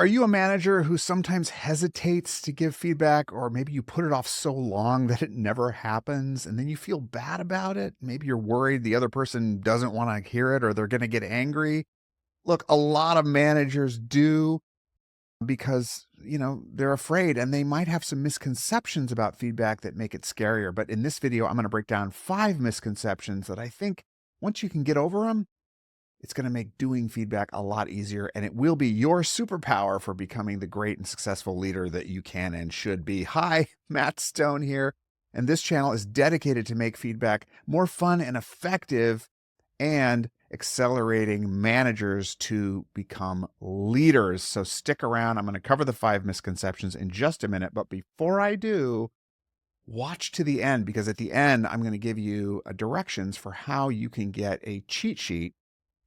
Are you a manager who sometimes hesitates to give feedback, or maybe you put it off so long that it never happens and then you feel bad about it? Maybe you're worried the other person doesn't want to hear it or they're going to get angry. Look, a lot of managers do because, they're afraid and they might have some misconceptions about feedback that make it scarier. But in this video, I'm going to break down 5 misconceptions that I think once you can get over them, it's going to make doing feedback a lot easier, and it will be your superpower for becoming the great and successful leader that you can and should be. Hi, Matt Stone here, and this channel is dedicated to make feedback more fun and effective and accelerating managers to become leaders. So stick around. I'm going to cover the 5 misconceptions in just a minute, but before I do, watch to the end, because at the end, I'm going to give you directions for how you can get a cheat sheet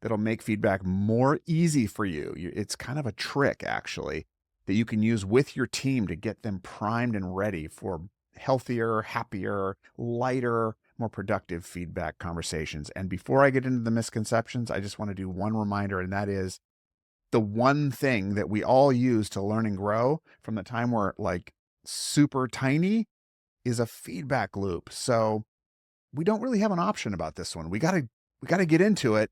that'll make feedback more easy for you. It's kind of a trick, actually, that you can use with your team to get them primed and ready for healthier, happier, lighter, more productive feedback conversations. And before I get into the misconceptions, I just want to do one reminder, and that is the one thing that we all use to learn and grow from the time we're like super tiny is a feedback loop. So we don't really have an option about this one. We got to get into it.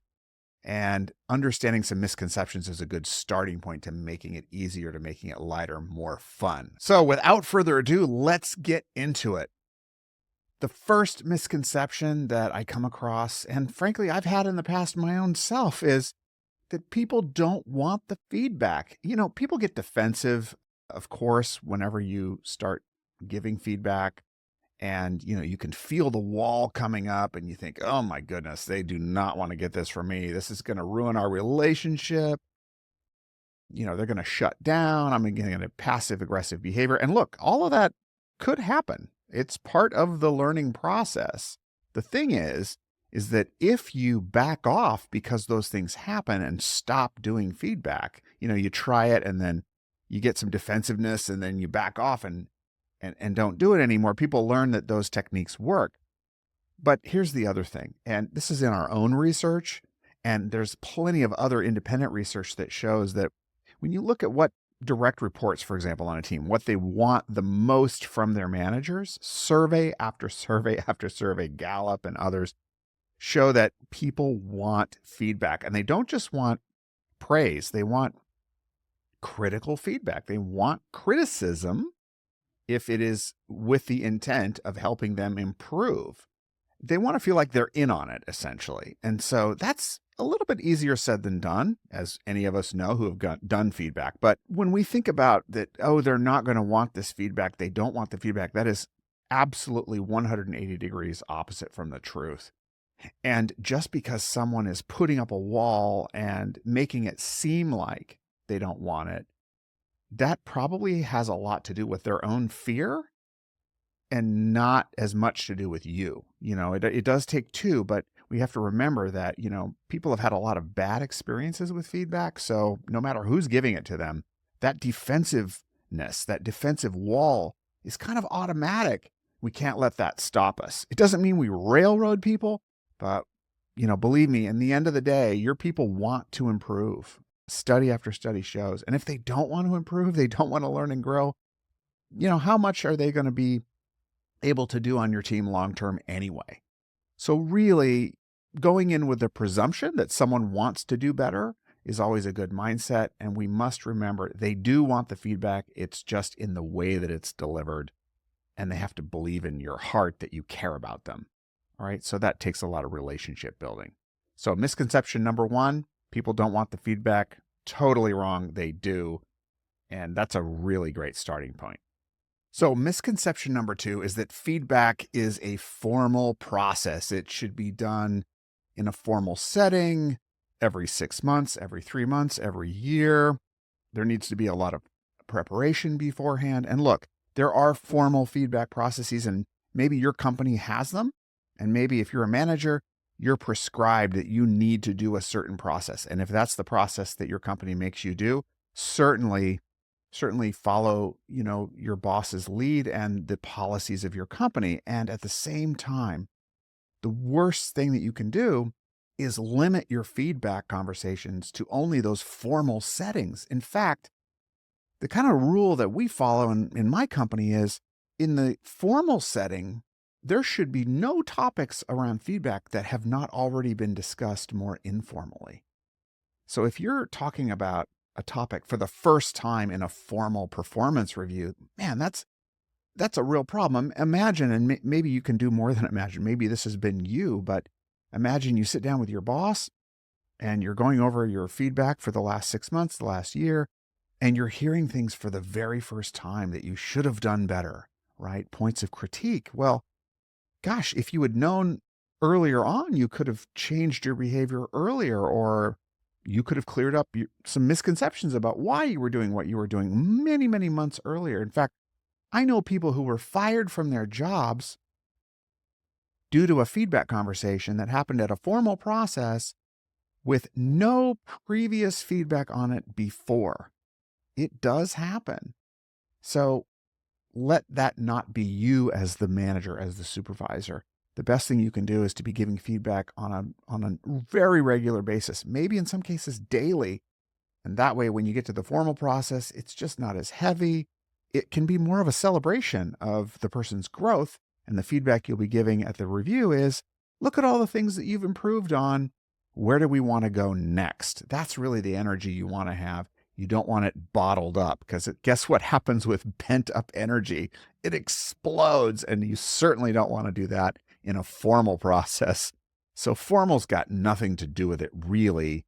And understanding some misconceptions is a good starting point to making it easier, to making it lighter, more fun. So without further ado, let's get into it. The first misconception that I come across, and frankly, I've had in the past my own self, is that people don't want the feedback. People get defensive, of course, whenever you start giving feedback. And, you can feel the wall coming up and you think, oh my goodness, they do not want to get this from me. This is going to ruin our relationship. They're going to shut down. I'm getting a passive aggressive behavior. And look, all of that could happen. It's part of the learning process. The thing is that if you back off because those things happen and stop doing feedback, you try it and then you get some defensiveness and then you back off and don't do it anymore, people learn that those techniques work. But here's the other thing, and this is in our own research, and there's plenty of other independent research that shows that when you look at what direct reports, for example, on a team, what they want the most from their managers, survey after survey after survey, Gallup and others, show that people want feedback. And they don't just want praise, they want critical feedback. They want criticism if it is with the intent of helping them improve. They want to feel like they're in on it, essentially. And so that's a little bit easier said than done, as any of us know who have done feedback. But when we think about that, oh, they're not going to want this feedback, they don't want the feedback, that is absolutely 180 degrees opposite from the truth. And just because someone is putting up a wall and making it seem like they don't want it, that probably has a lot to do with their own fear and not as much to do with you. It does take two, but we have to remember that, people have had a lot of bad experiences with feedback. So no matter who's giving it to them, that defensiveness, that defensive wall is kind of automatic. We can't let that stop us. It doesn't mean we railroad people, but, believe me, in the end of the day, your people want to improve. Study after study shows. And if they don't want to improve, they don't want to learn and grow, how much are they going to be able to do on your team long-term anyway? So really, going in with the presumption that someone wants to do better is always a good mindset. And we must remember they do want the feedback. It's just in the way that it's delivered. And they have to believe in your heart that you care about them. All right. So that takes a lot of relationship building. So misconception number 1, people don't want the feedback. Totally wrong. They do. And that's a really great starting point. So misconception number 2 is that feedback is a formal process. It should be done in a formal setting every 6 months, every 3 months, every year. There needs to be a lot of preparation beforehand. And look, there are formal feedback processes, and maybe your company has them. And maybe if you're a manager, you're prescribed that you need to do a certain process. And if that's the process that your company makes you do, certainly follow, your boss's lead and the policies of your company. And at the same time, the worst thing that you can do is limit your feedback conversations to only those formal settings. In fact, The kind of rule that we follow in my company is in the formal setting, there should be no topics around feedback that have not already been discussed more informally. So if you're talking about a topic for the first time in a formal performance review, man, that's a real problem. Imagine, and maybe you can do more than imagine. Maybe this has been you, but imagine you sit down with your boss and you're going over your feedback for the last 6 months, the last year, and you're hearing things for the very first time that you should have done better, right? Points of critique. Well, gosh, if you had known earlier on, you could have changed your behavior earlier, or you could have cleared up some misconceptions about why you were doing what you were doing many, many months earlier. In fact, I know people who were fired from their jobs due to a feedback conversation that happened at a formal process with no previous feedback on it before. It does happen. So let that not be you as the manager, as the supervisor. The best thing you can do is to be giving feedback on a very regular basis, maybe in some cases daily. And that way, when you get to the formal process, it's just not as heavy. It can be more of a celebration of the person's growth. And the feedback you'll be giving at the review is, look at all the things that you've improved on. Where do we want to go next? That's really the energy you want to have. You don't want it bottled up, because guess what happens with pent up energy? It explodes, and you certainly don't want to do that in a formal process. So formal's got nothing to do with it, really.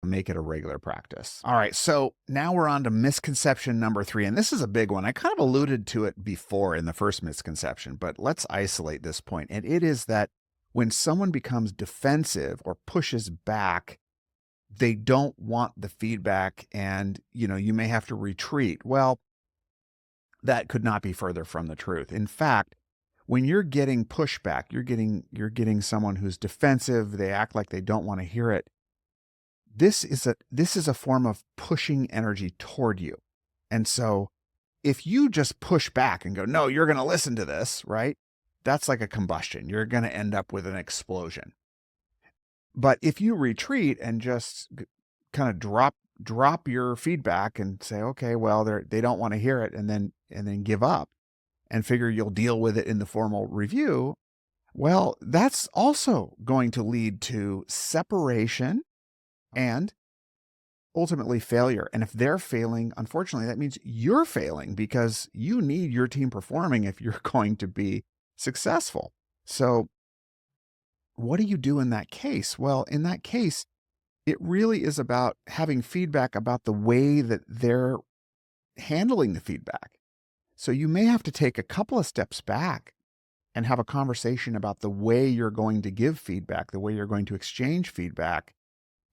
Make it a regular practice. All right, so now we're on to misconception number 3, and this is a big one. I kind of alluded to it before in the first misconception, but let's isolate this point. And it is that when someone becomes defensive or pushes back, they don't want the feedback, and you may have to retreat. Well, that could not be further from the truth. In fact, when you're getting pushback, you're getting someone who's defensive, they act like they don't want to hear it. This is a form of pushing energy toward you. And so if you just push back and go, no, you're going to listen to this, right? That's like a combustion. You're going to end up with an explosion. But if you retreat and just kind of drop your feedback and say, okay, well, they don't want to hear it, and then give up and figure you'll deal with it in the formal review, well, that's also going to lead to separation and ultimately failure. And if they're failing, unfortunately, that means you're failing, because you need your team performing if you're going to be successful. So what do you do in that case? Well, in that case, it really is about having feedback about the way that they're handling the feedback. So you may have to take a couple of steps back and have a conversation about the way you're going to give feedback, the way you're going to exchange feedback,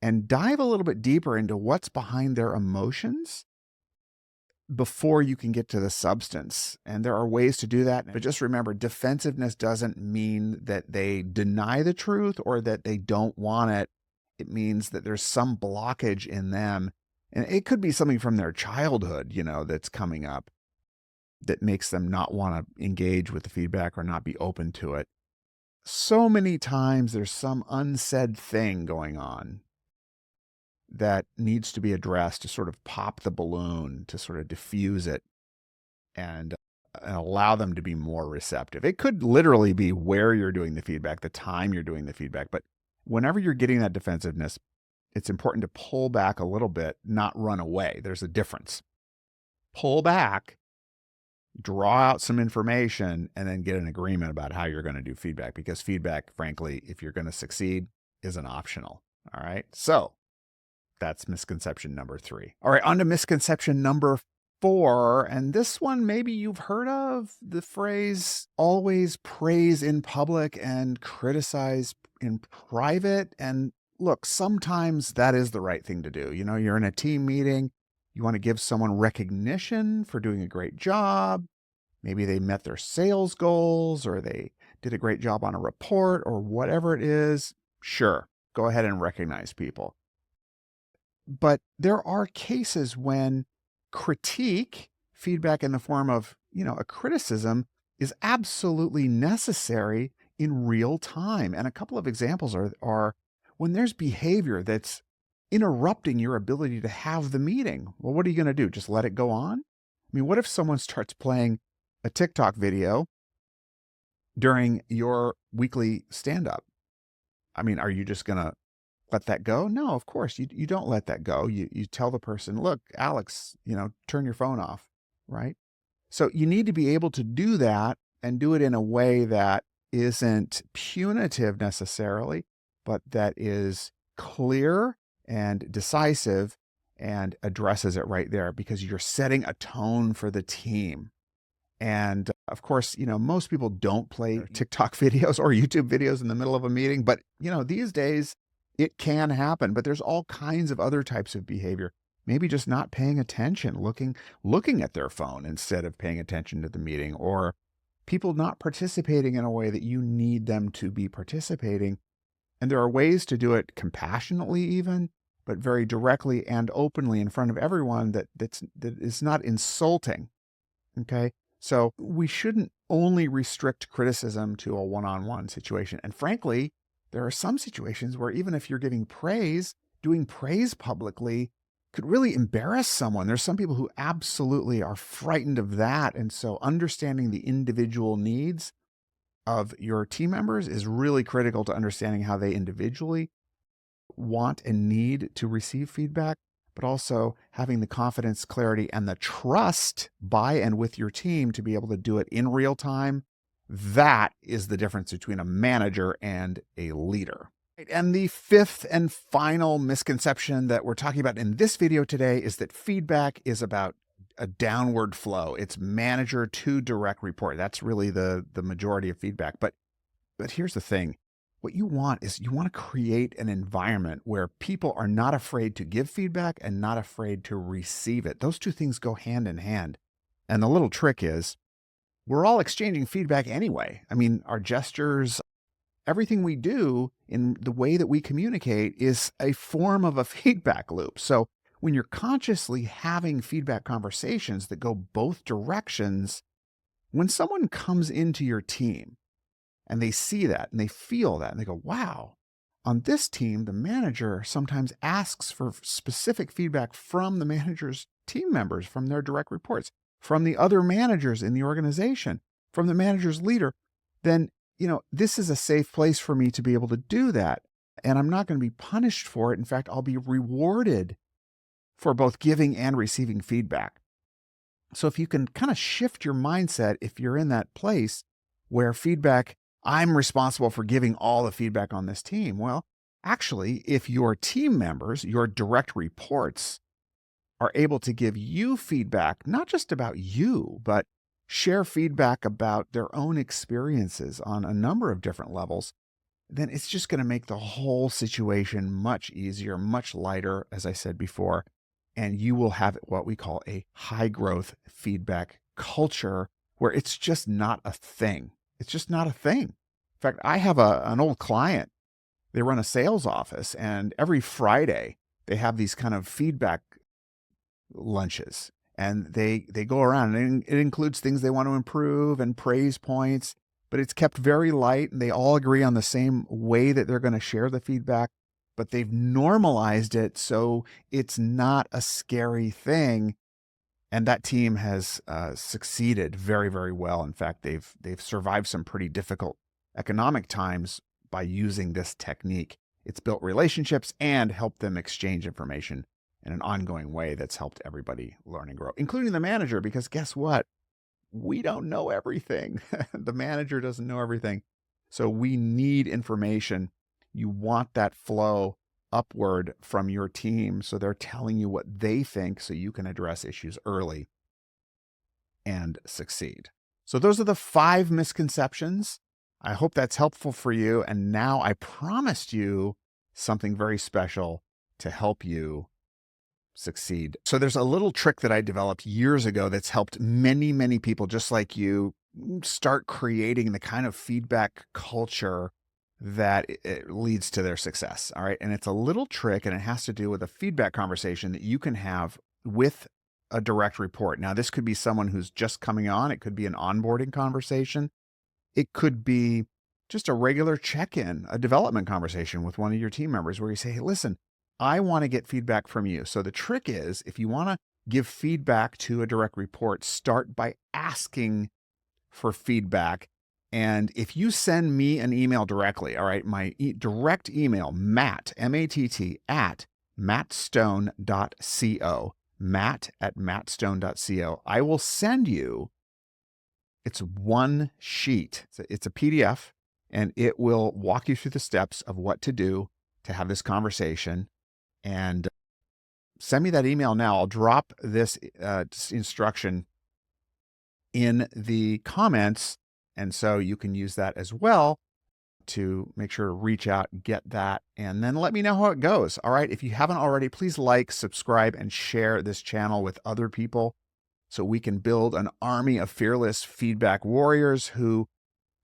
and dive a little bit deeper into what's behind their emotions before you can get to the substance. And there are ways to do that. But just remember, defensiveness doesn't mean that they deny the truth or that they don't want it. It means that there's some blockage in them. And it could be something from their childhood, that's coming up that makes them not want to engage with the feedback or not be open to it. So many times there's some unsaid thing going on that needs to be addressed to sort of pop the balloon, to sort of diffuse it and allow them to be more receptive. It could literally be where you're doing the feedback, the time you're doing the feedback. But whenever you're getting that defensiveness, it's important to pull back a little bit, not run away. There's a difference. Pull back, draw out some information, and then get an agreement about how you're going to do feedback, because feedback, frankly, if you're going to succeed, isn't optional. All right. So that's misconception number 3. All right, on to misconception number 4. And this one, maybe you've heard of the phrase, always praise in public and criticize in private. And look, sometimes that is the right thing to do. You're in a team meeting. You want to give someone recognition for doing a great job. Maybe they met their sales goals, or they did a great job on a report, or whatever it is. Sure, go ahead and recognize people. But there are cases when critique, feedback in the form of, a criticism, is absolutely necessary in real time. And a couple of examples are when there's behavior that's interrupting your ability to have the meeting. Well, what are you going to do? Just let it go on? I mean, what if someone starts playing a TikTok video during your weekly stand-up? I mean, are you just going to let that go? No, of course, you don't let that go. You tell the person, look, Alex, turn your phone off, right? So you need to be able to do that and do it in a way that isn't punitive necessarily, but that is clear and decisive and addresses it right there, because you're setting a tone for the team. And of course, most people don't play TikTok videos or YouTube videos in the middle of a meeting, but these days it can happen. But there's all kinds of other types of behavior. Maybe just not paying attention, looking at their phone instead of paying attention to the meeting, or people not participating in a way that you need them to be participating. And there are ways to do it compassionately even, but very directly and openly in front of everyone that is not insulting. Okay? So we shouldn't only restrict criticism to a one-on-one situation. And frankly, there are some situations where even if you're giving praise, doing praise publicly could really embarrass someone. There's some people who absolutely are frightened of that. And so understanding the individual needs of your team members is really critical to understanding how they individually want and need to receive feedback, but also having the confidence, clarity, and the trust by and with your team to be able to do it in real time. That is the difference between a manager and a leader. And the fifth and final misconception that we're talking about in this video today is that feedback is about a downward flow. It's manager to direct report. That's really the majority of feedback. But here's the thing. What you want is you want to create an environment where people are not afraid to give feedback and not afraid to receive it. Those two things go hand in hand. And the little trick is we're all exchanging feedback anyway. I mean, our gestures, everything we do in the way that we communicate is a form of a feedback loop. So when you're consciously having feedback conversations that go both directions, when someone comes into your team and they see that and they feel that and they go, wow, on this team, the manager sometimes asks for specific feedback from the manager's team members, from their direct reports, from the other managers in the organization, from the manager's leader, then this is a safe place for me to be able to do that. And I'm not going to be punished for it. In fact, I'll be rewarded for both giving and receiving feedback. So if you can kind of shift your mindset, if you're in that place where feedback, I'm responsible for giving all the feedback on this team. Well, actually, if your team members, your direct reports, are able to give you feedback, not just about you, but share feedback about their own experiences on a number of different levels, then it's just going to make the whole situation much easier, much lighter, as I said before, and you will have what we call a high growth feedback culture where it's just not a thing. It's just not a thing. In fact, I have an old client. They run a sales office, and every Friday they have these kind of feedback lunches. And they go around, and it includes things they want to improve and praise points, but it's kept very light, and they all agree on the same way that they're going to share the feedback, but they've normalized it so it's not a scary thing. And that team has succeeded very, very well. In fact, they've survived some pretty difficult economic times by using this technique. It's built relationships and helped them exchange information in an ongoing way that's helped everybody learn and grow, including the manager, because guess what? We don't know everything. The manager doesn't know everything. So we need information. You want that flow upward from your team so they're telling you what they think so you can address issues early and succeed. So those are the 5 misconceptions. I hope that's helpful for you. And now I promised you something very special to help you succeed. So there's a little trick that I developed years ago that's helped many, many people just like you start creating the kind of feedback culture that it leads to their success. All right. And it's a little trick, and it has to do with a feedback conversation that you can have with a direct report. Now, this could be someone who's just coming on. It could be an onboarding conversation. It could be just a regular check-in, a development conversation with one of your team members where you say, hey, listen, I want to get feedback from you. So the trick is, if you want to give feedback to a direct report, start by asking for feedback. And if you send me an email directly, all right, my direct email, Matt, M-A-T-T, at mattstone.co, matt@mattstone.co, I will send you, it's one sheet. It's a PDF, and it will walk you through the steps of what to do to have this conversation. And send me that email now. I'll drop this instruction in the comments. And so you can use that as well to make sure to reach out, get that, and then let me know how it goes. All right. If you haven't already, please like, subscribe, and share this channel with other people so we can build an army of fearless feedback warriors who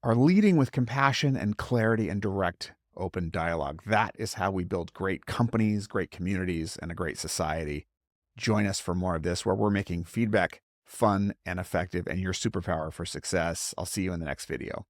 are leading with compassion and clarity and direct, open dialogue. That is how we build great companies, great communities, and a great society. Join us for more of this, where we're making feedback fun and effective and your superpower for success. I'll see you in the next video.